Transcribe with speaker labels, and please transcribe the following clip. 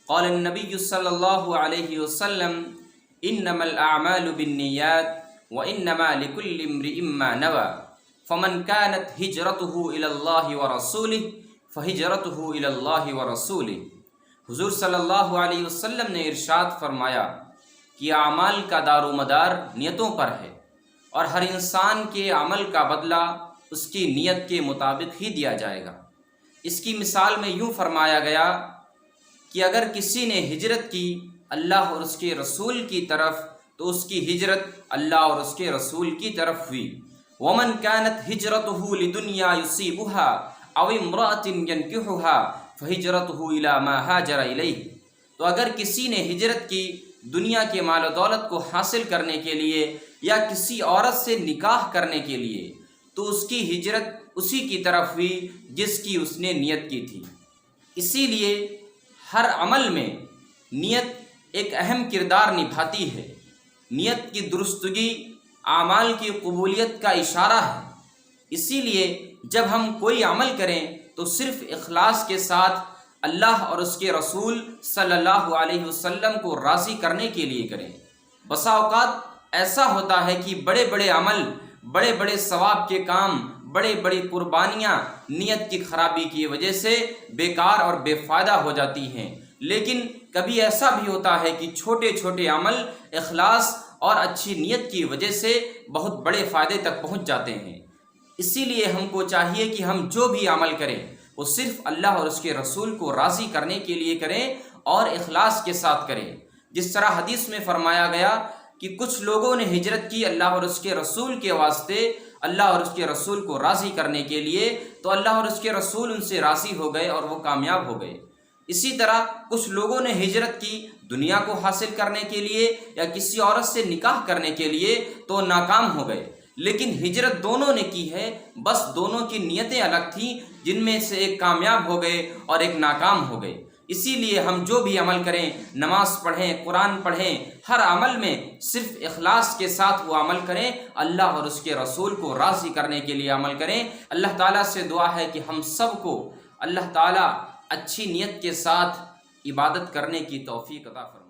Speaker 1: قال النبی صلی اللہ علیہ وسلم انما الاعمال بالنیات وانما لکل امرئ ما نوى فمن كانت ہجرته الى اللہ ورسولہ فہجرته الى اللہ ورسولہ۔ حضور صلی اللہ علیہ وسلم نے ارشاد فرمایا کہ اعمال کا دار و مدار نیتوں پر ہے، اور ہر انسان کے عمل کا بدلہ اس کی نیت کے مطابق ہی دیا جائے گا۔ اس کی مثال میں یوں فرمایا گیا کہ اگر کسی نے ہجرت کی اللہ اور اس کے رسول کی طرف تو اس کی ہجرت اللہ اور اس کے رسول کی طرف ہوئی۔ ومن كانت ہجرته لدنیا يصيبها او امرأة ينكحها فہجرته الى ما هاجر الیہ۔ تو اگر کسی نے ہجرت کی دنیا کے مال و دولت کو حاصل کرنے کے لیے یا کسی عورت سے نکاح کرنے کے لیے تو اس کی ہجرت اسی کی طرف ہوئی جس کی اس نے نیت کی تھی۔ اسی لیے ہر عمل میں نیت ایک اہم کردار نبھاتی ہے۔ نیت کی درستگی اعمال کی قبولیت کا اشارہ ہے۔ اسی لیے جب ہم کوئی عمل کریں تو صرف اخلاص کے ساتھ اللہ اور اس کے رسول صلی اللہ علیہ وسلم کو راضی کرنے کے لیے کریں۔ بسا اوقات ایسا ہوتا ہے کہ بڑے بڑے عمل، بڑے بڑے ثواب کے کام، بڑی بڑی قربانیاں نیت کی خرابی کی وجہ سے بیکار اور بے فائدہ ہو جاتی ہیں، لیکن کبھی ایسا بھی ہوتا ہے کہ چھوٹے چھوٹے عمل اخلاص اور اچھی نیت کی وجہ سے بہت بڑے فائدے تک پہنچ جاتے ہیں۔ اسی لیے ہم کو چاہیے کہ ہم جو بھی عمل کریں وہ صرف اللہ اور اس کے رسول کو راضی کرنے کے لیے کریں اور اخلاص کے ساتھ کریں۔ جس طرح حدیث میں فرمایا گیا کہ کچھ لوگوں نے ہجرت کی اللہ اور اس کے رسول کے واسطے، اللہ اور اس کے رسول کو راضی کرنے کے لیے، تو اللہ اور اس کے رسول ان سے راضی ہو گئے اور وہ کامیاب ہو گئے۔ اسی طرح کچھ لوگوں نے ہجرت کی دنیا کو حاصل کرنے کے لیے یا کسی عورت سے نکاح کرنے کے لیے تو ناکام ہو گئے، لیکن ہجرت دونوں نے کی ہے، بس دونوں کی نیتیں الگ تھیں، جن میں سے ایک کامیاب ہو گئے اور ایک ناکام ہو گئے۔ اسی لیے ہم جو بھی عمل کریں، نماز پڑھیں، قرآن پڑھیں، ہر عمل میں صرف اخلاص کے ساتھ وہ عمل کریں، اللہ اور اس کے رسول کو راضی کرنے کے لیے عمل کریں۔ اللہ تعالیٰ سے دعا ہے کہ ہم سب کو اللہ تعالیٰ اچھی نیت کے ساتھ عبادت کرنے کی توفیق عطا فرمائے۔